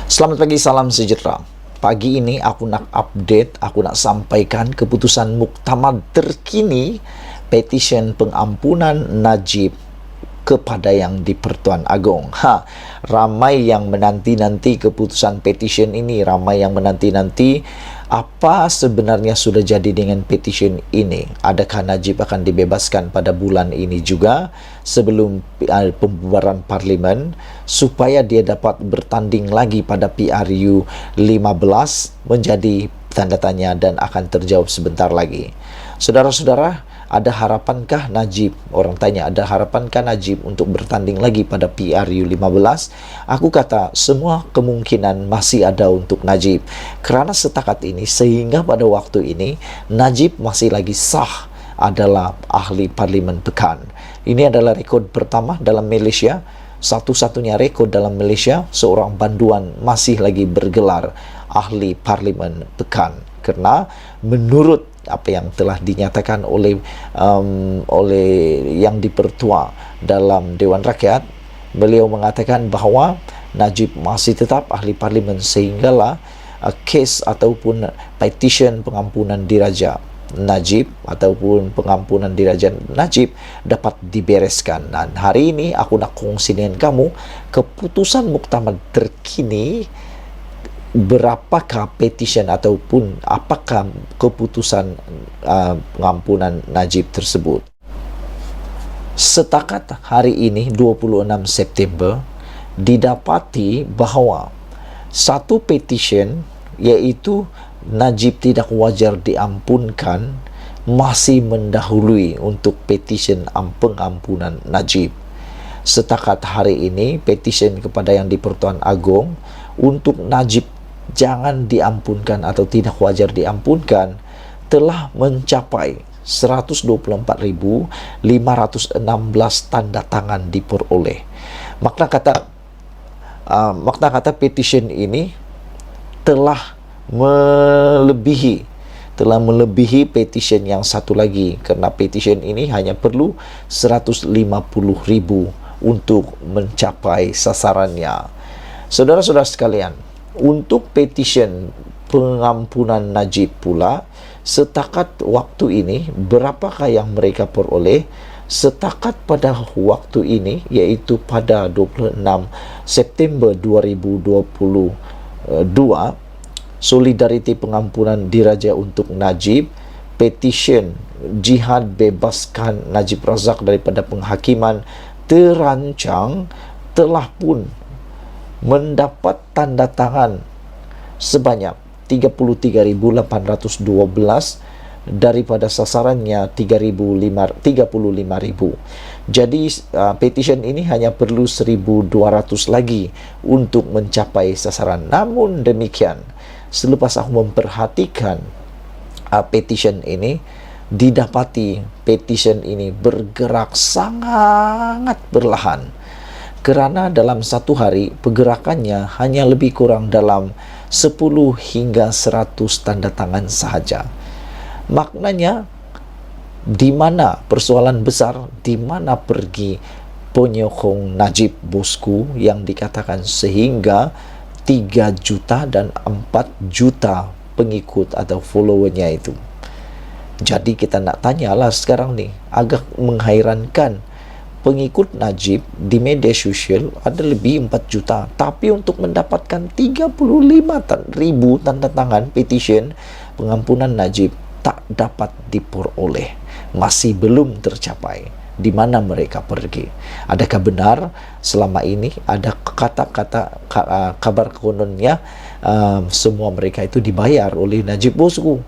Selamat pagi, salam sejahtera. Pagi ini aku nak update, aku nak sampaikan keputusan muktamar terkini petisyen pengampunan Najib kepada Yang di-Pertuan Agong. Ramai yang menanti-nanti keputusan petisyen ini, ramai yang menanti-nanti apa sebenarnya sudah jadi dengan petisyen ini. Adakah Najib akan dibebaskan pada bulan ini juga sebelum pembubaran parlimen supaya dia dapat bertanding lagi pada PRU 15 menjadi tanda tanya dan akan terjawab sebentar lagi. Saudara-saudara, ada harapankah Najib? Orang tanya, ada harapankah Najib untuk bertanding lagi pada PRU 15? Aku kata, semua kemungkinan masih ada untuk Najib. Kerana setakat ini, sehingga pada waktu ini, Najib masih lagi sah adalah ahli parlimen pekan. Ini adalah rekod pertama dalam Malaysia. Satu-satunya rekod dalam Malaysia, seorang banduan masih lagi bergelar ahli parlimen pekan. Kerana menurut apa yang telah dinyatakan oleh Yang di-Pertua dalam Dewan Rakyat, beliau mengatakan bahawa Najib masih tetap ahli parlimen sehinggalah kes ataupun petition pengampunan diraja Najib ataupun pengampunan diraja Najib dapat dibereskan. Dan hari ini aku nak kongsi dengan kamu keputusan muktamar terkini, berapakah petition ataupun apakah keputusan pengampunan Najib tersebut. Setakat hari ini 26 September didapati bahawa satu petition iaitu Najib tidak wajar diampunkan masih mendahului untuk petition pengampunan Najib. Setakat hari ini petition kepada Yang di-Pertuan Agong untuk Najib jangan diampunkan atau tidak wajar diampunkan telah mencapai 124,516 tanda tangan diperoleh. Makna kata petition ini telah melebihi petition yang satu lagi, kerana petition ini hanya perlu 150,000 untuk mencapai sasarannya. Saudara-saudara sekalian, untuk petition pengampunan Najib pula, setakat waktu ini berapakah yang mereka peroleh? Setakat pada waktu ini, iaitu pada 26 September 2022, solidariti pengampunan diraja untuk Najib, petition jihad bebaskan Najib Razak daripada penghakiman terancang telah pun mendapat tanda tangan sebanyak 33,812 daripada sasarannya 35,000. Jadi petition ini hanya perlu 1,200 lagi untuk mencapai sasaran. Namun demikian, selepas aku memperhatikan petition ini, didapati petition ini bergerak sangat perlahan. Kerana dalam satu hari pergerakannya hanya lebih kurang dalam 10 hingga 100 tanda tangan sahaja. Maknanya, di mana persoalan besar, di mana pergi penyokong Najib bosku yang dikatakan sehingga 3 juta dan 4 juta pengikut atau followernya itu. Jadi kita nak tanyalah sekarang ni, agak menghairankan, pengikut Najib di media sosial ada lebih 4 juta, tapi untuk mendapatkan 35,000 tanda tangan petition pengampunan Najib tak dapat diperoleh, masih belum tercapai. Di mana mereka pergi? Adakah benar selama ini ada kata-kata kabar kononnya semua mereka itu dibayar oleh Najib bosku?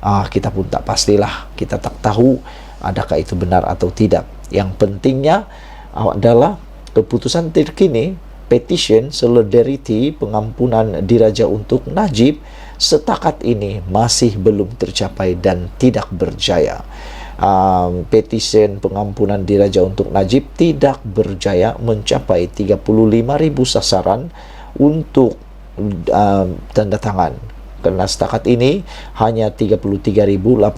Kita pun tak pastilah, kita tak tahu adakah itu benar atau tidak. Yang pentingnya adalah keputusan terkini petition solidariti pengampunan diraja untuk Najib setakat ini masih belum tercapai dan tidak berjaya. Petition pengampunan diraja untuk Najib tidak berjaya mencapai 35,000 sasaran untuk tanda tangan. Kerana setakat ini hanya 33,812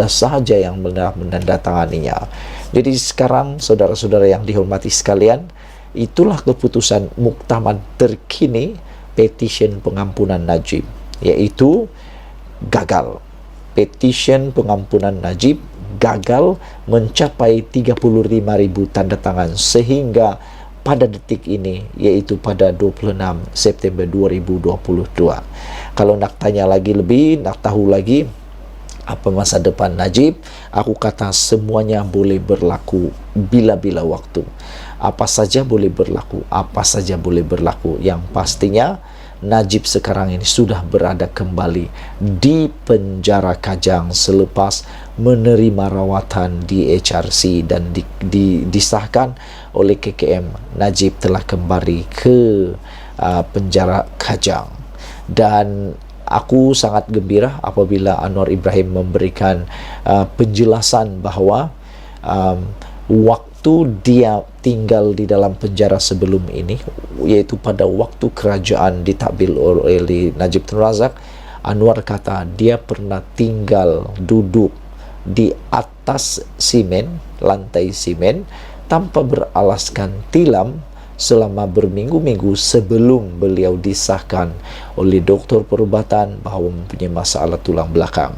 sahaja yang menandatanganinya. Jadi sekarang saudara-saudara yang dihormati sekalian, itulah keputusan muktamar terkini petition pengampunan Najib, yaitu gagal. Petition pengampunan Najib gagal mencapai 35.000 tanda tangan, sehingga pada detik ini, yaitu pada 26 September 2022. Kalau nak tanya lagi lebih, nak tahu lagi apa masa depan Najib, aku kata semuanya boleh berlaku bila-bila waktu. Apa saja boleh berlaku, apa saja boleh berlaku. Yang pastinya Najib sekarang ini sudah berada kembali di penjara Kajang selepas menerima rawatan di HRC dan disahkan oleh KKM. Najib telah kembali ke penjara Kajang, dan aku sangat gembira apabila Anwar Ibrahim memberikan penjelasan bahawa waktu dia tinggal di dalam penjara sebelum ini, yaitu pada waktu kerajaan ditakbil oleh Najib Tun Razak, Anwar kata dia pernah tinggal duduk di atas simen, lantai simen, tanpa beralaskan tilam selama berminggu-minggu sebelum beliau disahkan oleh doktor perubatan bahawa mempunyai masalah tulang belakang.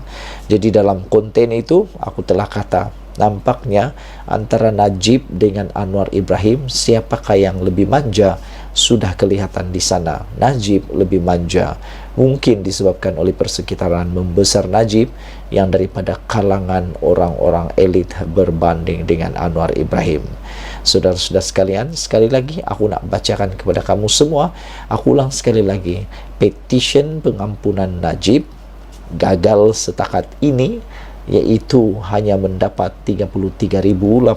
Jadi dalam konten itu aku telah kata, nampaknya antara Najib dengan Anwar Ibrahim, siapakah yang lebih manja? Sudah kelihatan di sana, Najib lebih manja. Mungkin disebabkan oleh persekitaran membesar Najib yang daripada kalangan orang-orang elit berbanding dengan Anwar Ibrahim. Saudara-saudara sekalian, sekali lagi aku nak bacakan kepada kamu semua. Aku ulang sekali lagi, petition pengampunan Najib gagal setakat ini, yaitu hanya mendapat 33.812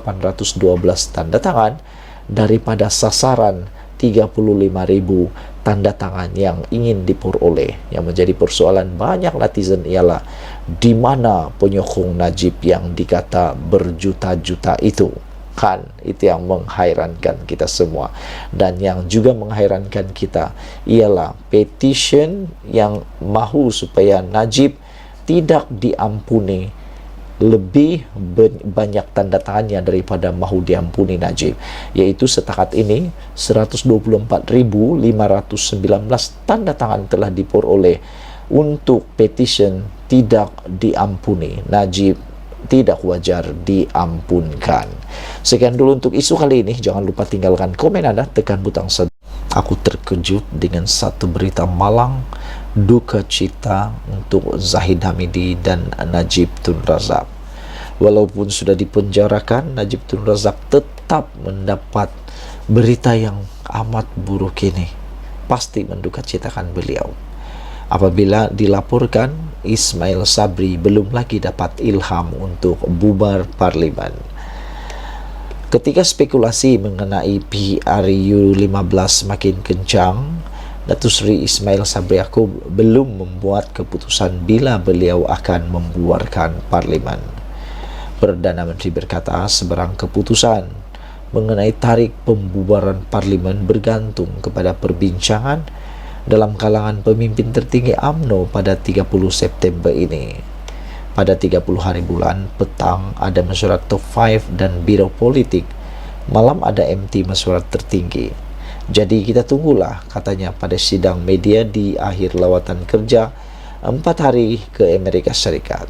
tanda tangan daripada sasaran 35.000 tanda tangan yang ingin diperoleh. Yang menjadi persoalan banyak netizen ialah di mana penyokong Najib yang dikata berjuta-juta itu. Kan, itu yang menghairankan kita semua. Dan yang juga menghairankan kita ialah petition yang mahu supaya Najib tidak diampuni lebih banyak tanda tangannya daripada mahu diampuni Najib, yaitu setakat ini 124.519 tanda tangan telah diperoleh untuk petition tidak diampuni. Najib tidak wajar diampunkan. Sekian dulu untuk isu kali ini. Jangan lupa tinggalkan komen Anda, tekan butang subscribe. Aku terkejut dengan satu berita malang, duka cita untuk Zahid Hamidi dan Najib Tun Razak. Walaupun sudah dipenjarakan, Najib Tun Razak tetap mendapat berita yang amat buruk ini. Pasti menduka citakan beliau. Apabila dilaporkan Ismail Sabri belum lagi dapat ilham untuk bubar parlimen. Ketika spekulasi mengenai PRU 15 makin kencang, Datuk Seri Ismail Sabri Yaakob belum membuat keputusan bila beliau akan membubarkan parlimen. Perdana Menteri berkata sebarang keputusan mengenai tarikh pembubaran parlimen bergantung kepada perbincangan dalam kalangan pemimpin tertinggi UMNO pada 30 September ini. Pada 30 hari bulan, petang ada mesyuarat top 5 dan biro politik, malam ada MT mesyuarat tertinggi. Jadi kita tunggulah, katanya pada sidang media di akhir lawatan kerja 4 hari ke Amerika Syarikat.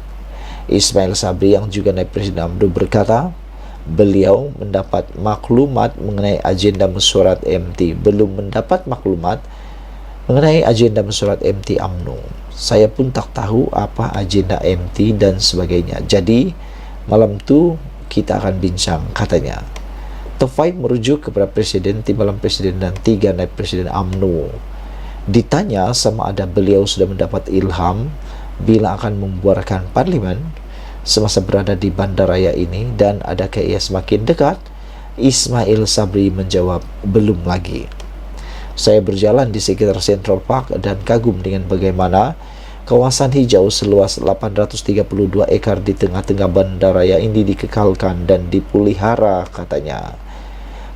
Ismail Sabri yang juga naib Presiden UMNO berkata, beliau mendapat maklumat mengenai agenda mesyuarat MT, belum mendapat maklumat mengenai agenda mesyuarat MT UMNO. Saya pun tak tahu apa agenda MT dan sebagainya. Jadi malam tu kita akan bincang, katanya. Top 5 merujuk kepada Presiden, Timbalan Presiden dan 3 naib Presiden UMNO. Ditanya sama ada beliau sudah mendapat ilham bila akan membubarkan parlimen semasa berada di bandaraya ini dan adakah ia semakin dekat, Ismail Sabri menjawab, belum lagi. Saya berjalan di sekitar Central Park dan kagum dengan bagaimana kawasan hijau seluas 832 ekar di tengah-tengah bandaraya ini dikekalkan dan dipelihara, katanya.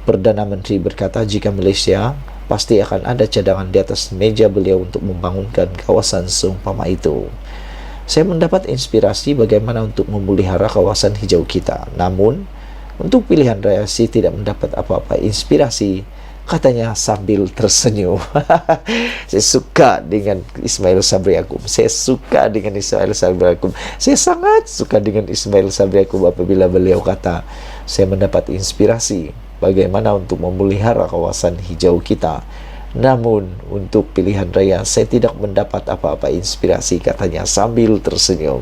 Perdana Menteri berkata jika Malaysia pasti akan ada cadangan di atas meja beliau untuk membangunkan kawasan seumpama itu. Saya mendapat inspirasi bagaimana untuk memelihara kawasan hijau kita. Namun, untuk pilihan raya tidak mendapat apa-apa inspirasi Katanya sambil tersenyum. Saya suka dengan Ismail Sabri Yaakob. Saya suka dengan Ismail Sabri Yaakob. Saya sangat suka dengan Ismail Sabri Yaakob apabila beliau kata, saya mendapat inspirasi bagaimana untuk memelihara kawasan hijau kita. Namun untuk pilihan raya saya tidak mendapat apa-apa inspirasi, katanya sambil tersenyum.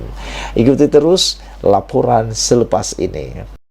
Ikuti terus laporan selepas ini.